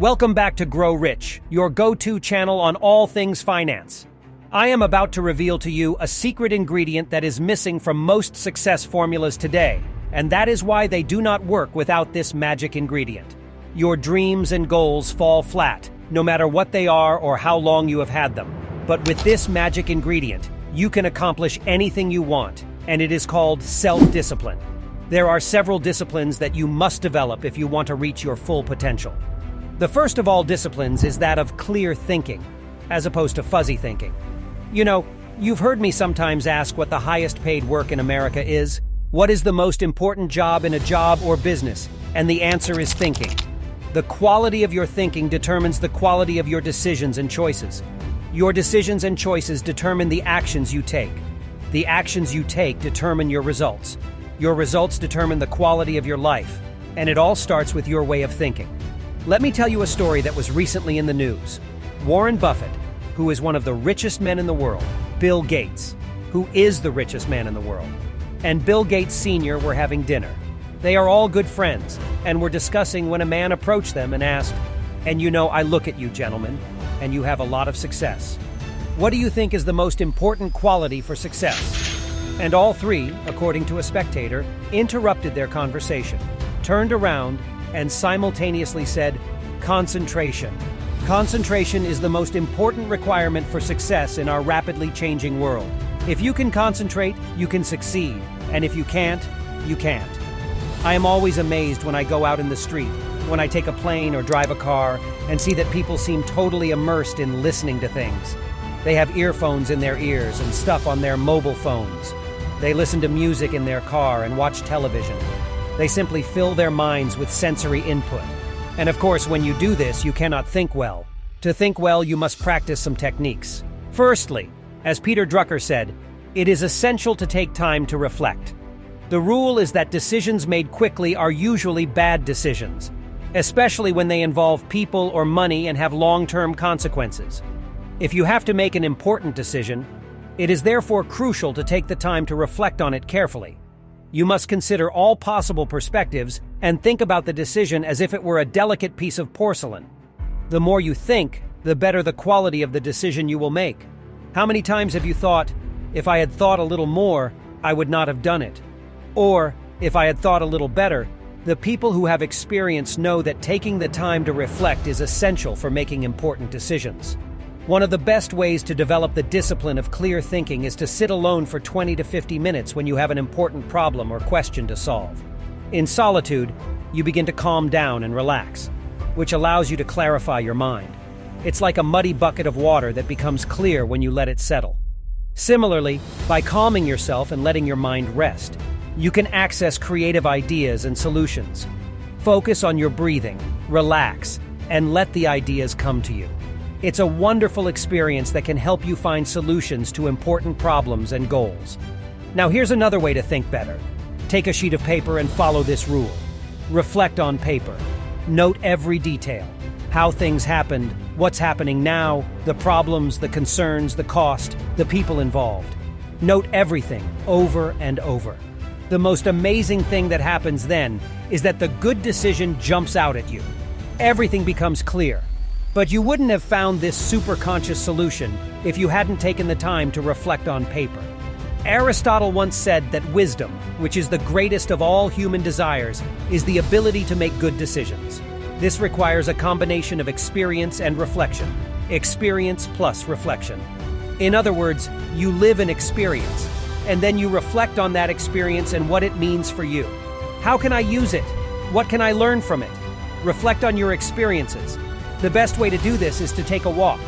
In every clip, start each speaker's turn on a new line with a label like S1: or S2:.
S1: Welcome back to Grow Rich, your go-to channel on all things finance. I am about to reveal to you a secret ingredient that is missing from most success formulas today, and that is why they do not work without this magic ingredient. Your dreams and goals fall flat, no matter what they are or how long you have had them. But with this magic ingredient, you can accomplish anything you want, and it is called self-discipline. There are several disciplines that you must develop if you want to reach your full potential. The first of all disciplines is that of clear thinking, as opposed to fuzzy thinking. You know, you've heard me sometimes ask what the highest paid work in America is. What is the most important job in a job or business? And the answer is thinking. The quality of your thinking determines the quality of your decisions and choices. Your decisions and choices determine the actions you take. The actions you take determine your results. Your results determine the quality of your life. And it all starts with your way of thinking. Let me tell you a story that was recently in the news. Warren Buffett, who is one of the richest men in the world, Bill Gates, who is the richest man in the world, and Bill Gates Sr. were having dinner. They are all good friends, and were discussing when a man approached them and asked, "And you know, I look at you, gentlemen, and you have a lot of success. What do you think is the most important quality for success?" And all three, according to a spectator, interrupted their conversation, turned around, and simultaneously said, "Concentration. Concentration is the most important requirement for success in our rapidly changing world. If you can concentrate, you can succeed, and if you can't, you can't." I am always amazed when I go out in the street, when I take a plane or drive a car, and see that people seem totally immersed in listening to things. They have earphones in their ears and stuff on their mobile phones. They listen to music in their car and watch television. They simply fill their minds with sensory input. And of course, when you do this, you cannot think well. To think well, you must practice some techniques. Firstly, as Peter Drucker said, it is essential to take time to reflect. The rule is that decisions made quickly are usually bad decisions, especially when they involve people or money and have long-term consequences. If you have to make an important decision, it is therefore crucial to take the time to reflect on it carefully. You must consider all possible perspectives and think about the decision as if it were a delicate piece of porcelain. The more you think, the better the quality of the decision you will make. How many times have you thought, "If I had thought a little more, I would not have done it"? Or, "If I had thought a little better"? The people who have experience know that taking the time to reflect is essential for making important decisions. One of the best ways to develop the discipline of clear thinking is to sit alone for 20 to 50 minutes when you have an important problem or question to solve. In solitude, you begin to calm down and relax, which allows you to clarify your mind. It's like a muddy bucket of water that becomes clear when you let it settle. Similarly, by calming yourself and letting your mind rest, you can access creative ideas and solutions. Focus on your breathing, relax, and let the ideas come to you. It's a wonderful experience that can help you find solutions to important problems and goals. Now here's another way to think better. Take a sheet of paper and follow this rule. Reflect on paper. Note every detail. How things happened, what's happening now, the problems, the concerns, the cost, the people involved. Note everything over and over. The most amazing thing that happens then is that the good decision jumps out at you. Everything becomes clear. But you wouldn't have found this super-conscious solution if you hadn't taken the time to reflect on paper. Aristotle once said that wisdom, which is the greatest of all human desires, is the ability to make good decisions. This requires a combination of experience and reflection. Experience plus reflection. In other words, you live an experience, and then you reflect on that experience and what it means for you. How can I use it? What can I learn from it? Reflect on your experiences. The best way to do this is to take a walk.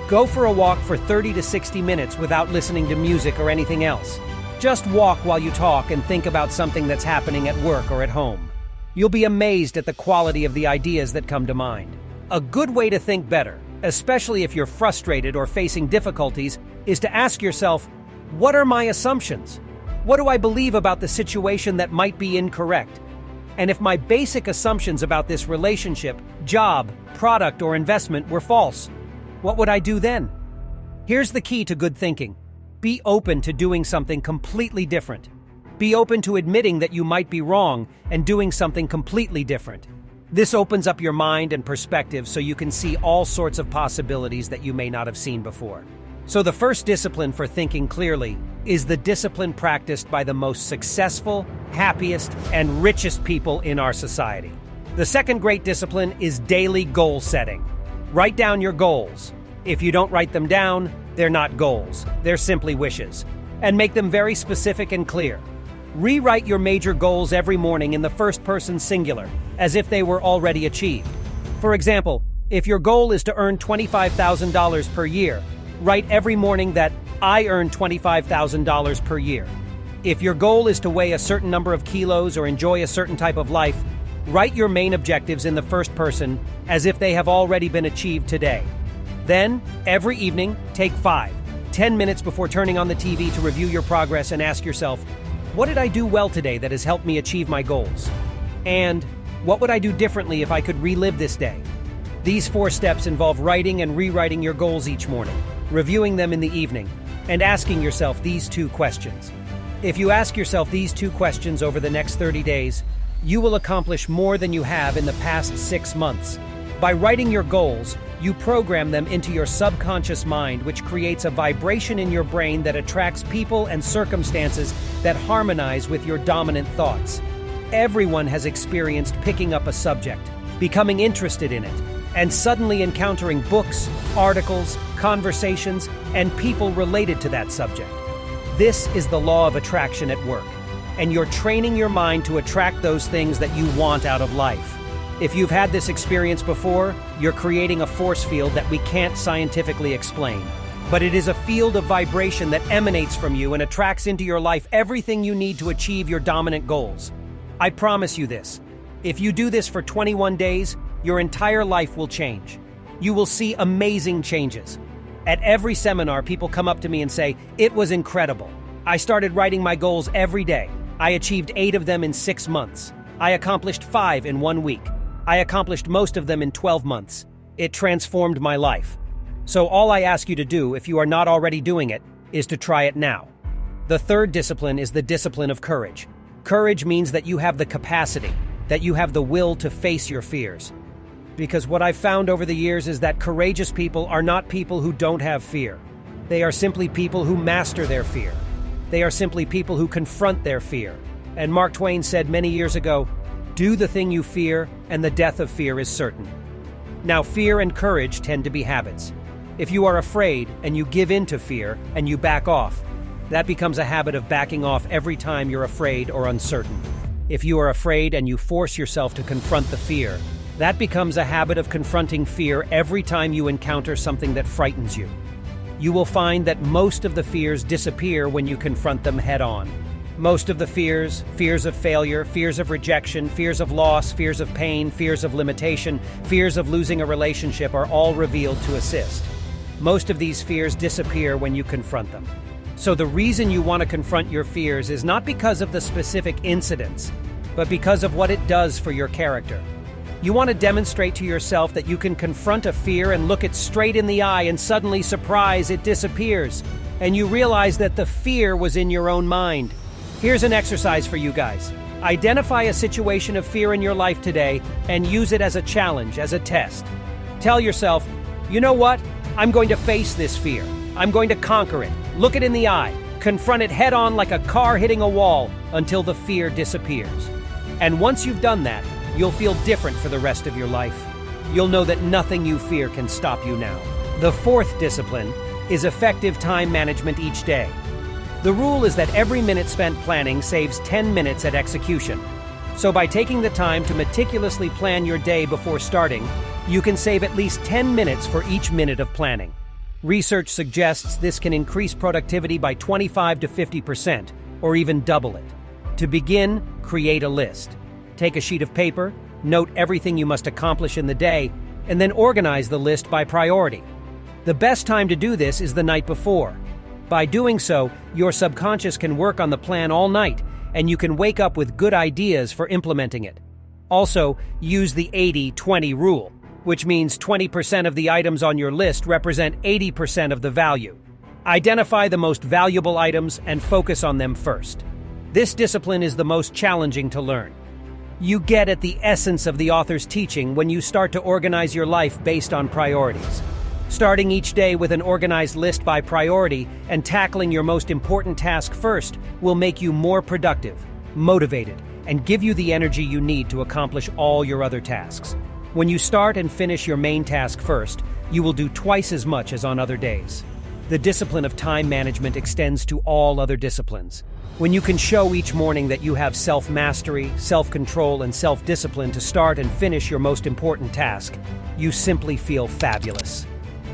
S1: Go for a walk for 30 to 60 minutes without listening to music or anything else. Just walk while you talk and think about something that's happening at work or at home. You'll be amazed at the quality of the ideas that come to mind. A good way to think better, especially if you're frustrated or facing difficulties, is to ask yourself, what are my assumptions? What do I believe about the situation that might be incorrect? And if my basic assumptions about this relationship, job, product, or investment were false, what would I do then? Here's the key to good thinking. Be open to doing something completely different. Be open to admitting that you might be wrong and doing something completely different. This opens up your mind and perspective so you can see all sorts of possibilities that you may not have seen before. So the first discipline for thinking clearly is the discipline practiced by the most successful, happiest, and richest people in our society. The second great discipline is daily goal setting. Write down your goals. If you don't write them down, they're not goals. They're simply wishes. And make them very specific and clear. Rewrite your major goals every morning in the first person singular, as if they were already achieved. For example, if your goal is to earn $25,000 per year, write every morning that I earn $25,000 per year. If your goal is to weigh a certain number of kilos or enjoy a certain type of life, write your main objectives in the first person as if they have already been achieved today. Then, every evening, take 5-10 minutes before turning on the TV to review your progress and ask yourself, what did I do well today that has helped me achieve my goals? And what would I do differently if I could relive this day? These 4 steps involve writing and rewriting your goals each morning, reviewing them in the evening, and asking yourself these 2 questions. If you ask yourself these 2 questions over the next 30 days, you will accomplish more than you have in the past 6 months. By writing your goals, you program them into your subconscious mind, which creates a vibration in your brain that attracts people and circumstances that harmonize with your dominant thoughts. Everyone has experienced picking up a subject, becoming interested in it, and suddenly encountering books, articles, conversations, and people related to that subject. This is the law of attraction at work, and you're training your mind to attract those things that you want out of life. If you've had this experience before, you're creating a force field that we can't scientifically explain. But it is a field of vibration that emanates from you and attracts into your life everything you need to achieve your dominant goals. I promise you this. If you do this for 21 days, your entire life will change. You will see amazing changes. At every seminar, people come up to me and say, "It was incredible. I started writing my goals every day. I achieved 8 of them in 6 months. I accomplished 5 in 1 week. I accomplished most of them in 12 months. It transformed my life." So all I ask you to do, if you are not already doing it, is to try it now. The third discipline is the discipline of courage. Courage means that you have the capacity, that you have the will to face your fears. Because what I've found over the years is that courageous people are not people who don't have fear. They are simply people who master their fear. They are simply people who confront their fear. And Mark Twain said many years ago, "Do the thing you fear, and the death of fear is certain." Now, fear and courage tend to be habits. If you are afraid and you give in to fear and you back off, that becomes a habit of backing off every time you're afraid or uncertain. If you are afraid and you force yourself to confront the fear, that becomes a habit of confronting fear every time you encounter something that frightens you. You will find that most of the fears disappear when you confront them head on. Most of the fears of failure, fears of rejection, fears of loss, fears of pain, fears of limitation, fears of losing a relationship are all revealed to assist. Most of these fears disappear when you confront them. So the reason you want to confront your fears is not because of the specific incidents, but because of what it does for your character. You want to demonstrate to yourself that you can confront a fear and look it straight in the eye and suddenly, surprise, it disappears. And you realize that the fear was in your own mind. Here's an exercise for you guys. Identify a situation of fear in your life today and use it as a challenge, as a test. Tell yourself, you know what? I'm going to face this fear. I'm going to conquer it. Look it in the eye. Confront it head on like a car hitting a wall until the fear disappears. And once you've done that, you'll feel different for the rest of your life. You'll know that nothing you fear can stop you now. The fourth discipline is effective time management each day. The rule is that every minute spent planning saves 10 minutes at execution. So by taking the time to meticulously plan your day before starting, you can save at least 10 minutes for each minute of planning. Research suggests this can increase productivity by 25 to 50%, or even double it. To begin, create a list. Take a sheet of paper, note everything you must accomplish in the day, and then organize the list by priority. The best time to do this is the night before. By doing so, your subconscious can work on the plan all night, and you can wake up with good ideas for implementing it. Also, use the 80-20 rule, which means 20% of the items on your list represent 80% of the value. Identify the most valuable items and focus on them first. This discipline is the most challenging to learn. You get at the essence of the author's teaching when you start to organize your life based on priorities. Starting each day with an organized list by priority and tackling your most important task first will make you more productive, motivated, and give you the energy you need to accomplish all your other tasks. When you start and finish your main task first, you will do twice as much as on other days. The discipline of time management extends to all other disciplines. When you can show each morning that you have self-mastery, self-control, and self-discipline to start and finish your most important task, you simply feel fabulous.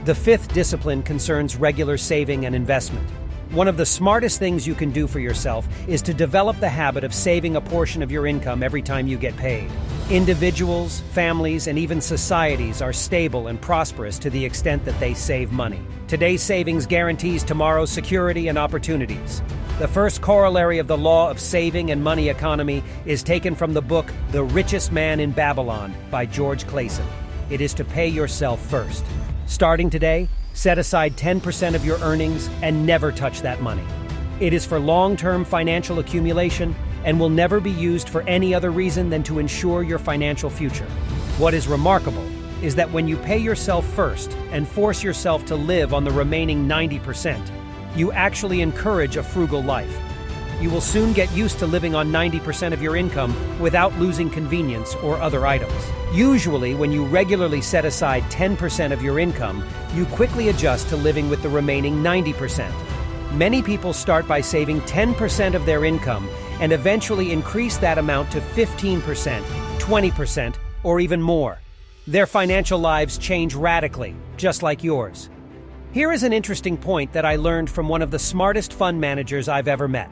S1: The fifth discipline concerns regular saving and investment. One of the smartest things you can do for yourself is to develop the habit of saving a portion of your income every time you get paid. Individuals, families, and even societies are stable and prosperous to the extent that they save money. Today's savings guarantees tomorrow's security and opportunities. The first corollary of the law of saving and money economy is taken from the book The Richest Man in Babylon by George Clason. It is to pay yourself first. Starting today, set aside 10% of your earnings and never touch that money. It is for long-term financial accumulation and will never be used for any other reason than to ensure your financial future. What is remarkable is that when you pay yourself first and force yourself to live on the remaining 90%, you actually encourage a frugal life. You will soon get used to living on 90% of your income without losing convenience or other items. Usually, when you regularly set aside 10% of your income, you quickly adjust to living with the remaining 90%. Many people start by saving 10% of their income and eventually increase that amount to 15%, 20%, or even more. Their financial lives change radically, just like yours. Here is an interesting point that I learned from one of the smartest fund managers I've ever met.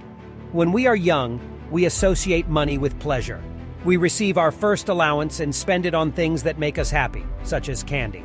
S1: When we are young, we associate money with pleasure. We receive our first allowance and spend it on things that make us happy, such as candy.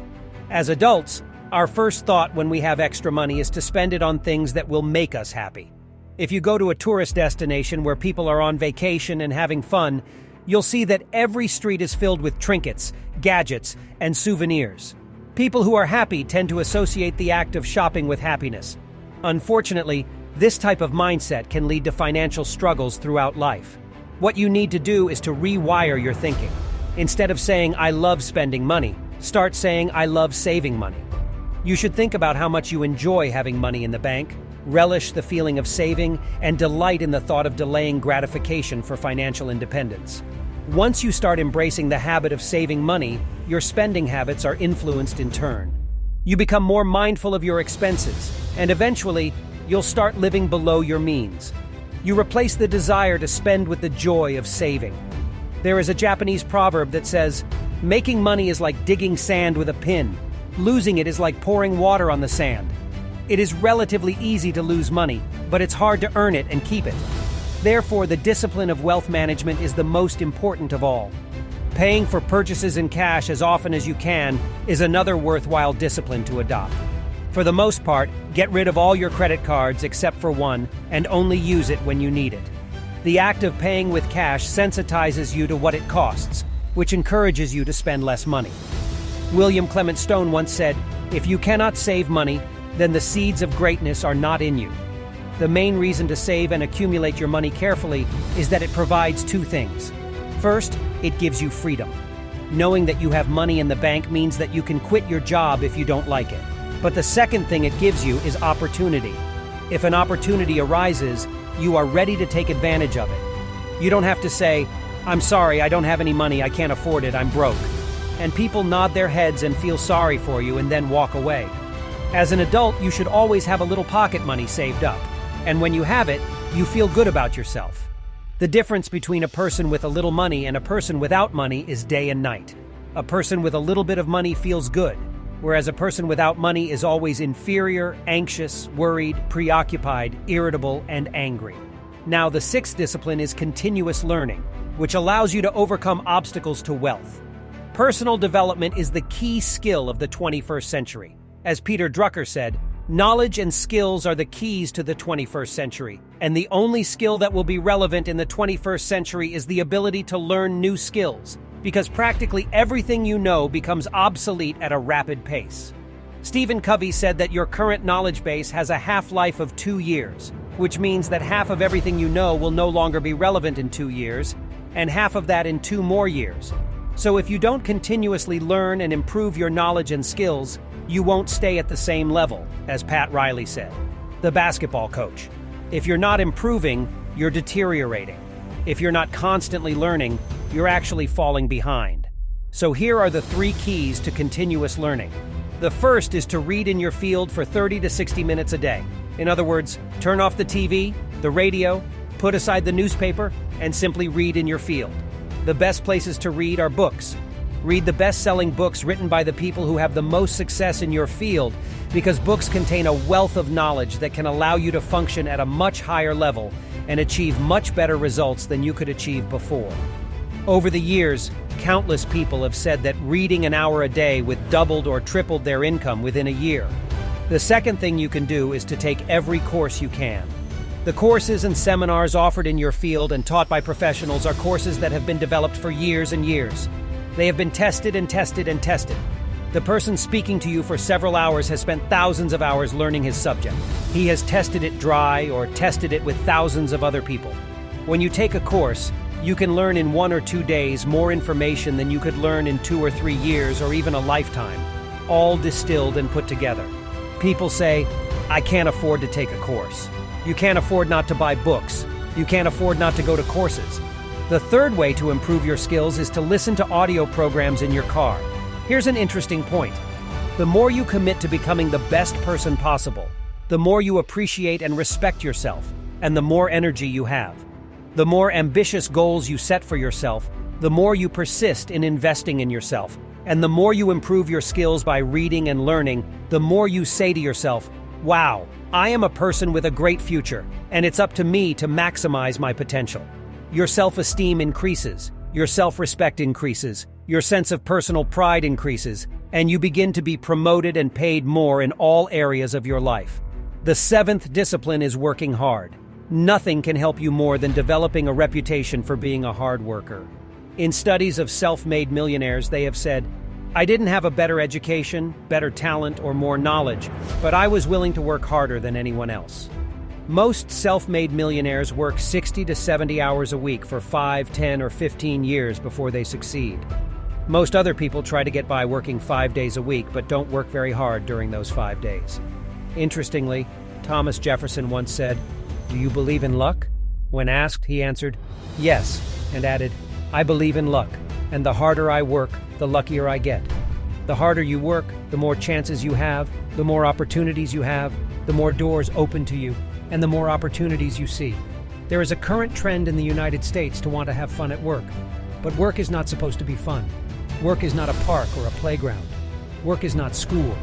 S1: As adults, our first thought when we have extra money is to spend it on things that will make us happy. If you go to a tourist destination where people are on vacation and having fun, you'll see that every street is filled with trinkets, gadgets, and souvenirs. People who are happy tend to associate the act of shopping with happiness. Unfortunately, this type of mindset can lead to financial struggles throughout life. What you need to do is to rewire your thinking. Instead of saying, "I love spending money," start saying, "I love saving money." You should think about how much you enjoy having money in the bank, relish the feeling of saving, and delight in the thought of delaying gratification for financial independence. Once you start embracing the habit of saving money, your spending habits are influenced in turn. You become more mindful of your expenses, and eventually, you'll start living below your means. You replace the desire to spend with the joy of saving. There is a Japanese proverb that says, "Making money is like digging sand with a pin. Losing it is like pouring water on the sand." It is relatively easy to lose money, but it's hard to earn it and keep it. Therefore, the discipline of wealth management is the most important of all. Paying for purchases in cash as often as you can is another worthwhile discipline to adopt. For the most part, get rid of all your credit cards except for one and only use it when you need it. The act of paying with cash sensitizes you to what it costs, which encourages you to spend less money. William Clement Stone once said, "If you cannot save money, then the seeds of greatness are not in you." The main reason to save and accumulate your money carefully is that it provides two things. First, it gives you freedom. Knowing that you have money in the bank means that you can quit your job if you don't like it. But the second thing it gives you is opportunity. If an opportunity arises, you are ready to take advantage of it. You don't have to say, "I'm sorry, I don't have any money, I can't afford it, I'm broke." And people nod their heads and feel sorry for you and then walk away. As an adult, you should always have a little pocket money saved up. And when you have it, you feel good about yourself. The difference between a person with a little money and a person without money is day and night. A person with a little bit of money feels good, whereas a person without money is always inferior, anxious, worried, preoccupied, irritable, and angry. Now, the sixth discipline is continuous learning, which allows you to overcome obstacles to wealth. Personal development is the key skill of the 21st century. As Peter Drucker said, "Knowledge and skills are the keys to the 21st century, and the only skill that will be relevant in the 21st century is the ability to learn new skills, because practically everything you know becomes obsolete at a rapid pace." Stephen Covey said that your current knowledge base has a half-life of 2 years, which means that half of everything you know will no longer be relevant in 2 years, and half of that in 2 more years. So if you don't continuously learn and improve your knowledge and skills, you won't stay at the same level, as Pat Riley said, the basketball coach. If you're not improving, you're deteriorating. If you're not constantly learning, you're actually falling behind. So here are the 3 keys to continuous learning. The first is to read in your field for 30 to 60 minutes a day. In other words, turn off the TV, the radio, put aside the newspaper, and simply read in your field. The best places to read are books. Read the best-selling books written by the people who have the most success in your field, because books contain a wealth of knowledge that can allow you to function at a much higher level and achieve much better results than you could achieve before. Over the years, countless people have said that reading an hour a day with doubled or tripled their income within a year. The second thing you can do is to take every course you can. The courses and seminars offered in your field and taught by professionals are courses that have been developed for years and years. They have been tested and tested and tested. The person speaking to you for several hours has spent thousands of hours learning his subject. He has tested it dry or tested it with thousands of other people. When you take a course, you can learn in 1 or 2 days more information than you could learn in 2 or 3 years or even a lifetime, all distilled and put together. People say, I can't afford to take a course. You can't afford not to buy books. You can't afford not to go to courses. The third way to improve your skills is to listen to audio programs in your car. Here's an interesting point. The more you commit to becoming the best person possible, the more you appreciate and respect yourself, and the more energy you have. The more ambitious goals you set for yourself, the more you persist in investing in yourself, and the more you improve your skills by reading and learning, the more you say to yourself, wow, I am a person with a great future, and it's up to me to maximize my potential. Your self-esteem increases, your self-respect increases, your sense of personal pride increases, and you begin to be promoted and paid more in all areas of your life. The 7th discipline is working hard. Nothing can help you more than developing a reputation for being a hard worker. In studies of self-made millionaires, they have said, I didn't have a better education, better talent, or more knowledge, but I was willing to work harder than anyone else. Most self-made millionaires work 60 to 70 hours a week for 5, 10, or 15 years before they succeed. Most other people try to get by working 5 days a week, but don't work very hard during those 5 days. Interestingly, Thomas Jefferson once said, "Do you believe in luck?" When asked, he answered, "Yes," and added, "I believe in luck, and the harder I work, the luckier I get." The harder you work, the more chances you have, the more opportunities you have, the more doors open to you, and the more opportunities you see. There is a current trend in the United States to want to have fun at work. But work is not supposed to be fun. Work is not a park or a playground. Work is not school.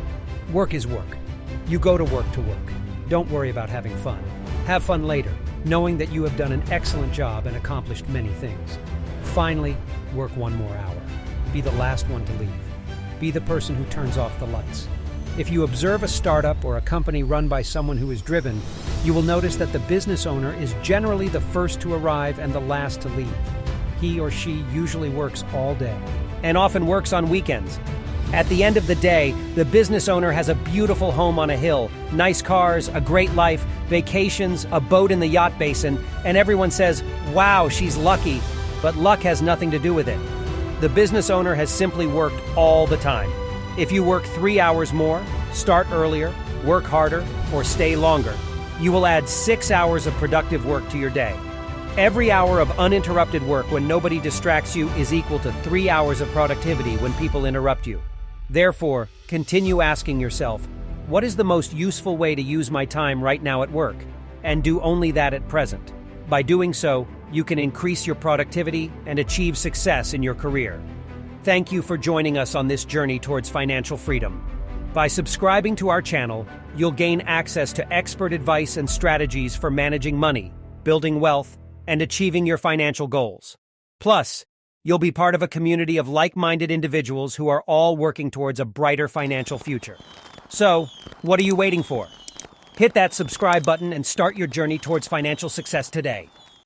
S1: Work is work. You go to work. Don't worry about having fun. Have fun later, knowing that you have done an excellent job and accomplished many things. Finally, work 1 more hour. Be the last one to leave. Be the person who turns off the lights. If you observe a startup or a company run by someone who is driven, you will notice that the business owner is generally the first to arrive and the last to leave. He or she usually works all day, and often works on weekends. At the end of the day, the business owner has a beautiful home on a hill, nice cars, a great life, vacations, a boat in the yacht basin, and everyone says, wow, she's lucky, but luck has nothing to do with it. The business owner has simply worked all the time. If you work 3 hours more, start earlier, work harder, or stay longer, you will add 6 hours of productive work to your day. Every hour of uninterrupted work when nobody distracts you is equal to 3 hours of productivity when people interrupt you. Therefore, continue asking yourself, what is the most useful way to use my time right now at work? And do only that at present. By doing so, you can increase your productivity and achieve success in your career. Thank you for joining us on this journey towards financial freedom. By subscribing to our channel, you'll gain access to expert advice and strategies for managing money, building wealth, and achieving your financial goals. Plus, you'll be part of a community of like-minded individuals who are all working towards a brighter financial future. So, what are you waiting for? Hit that subscribe button and start your journey towards financial success today.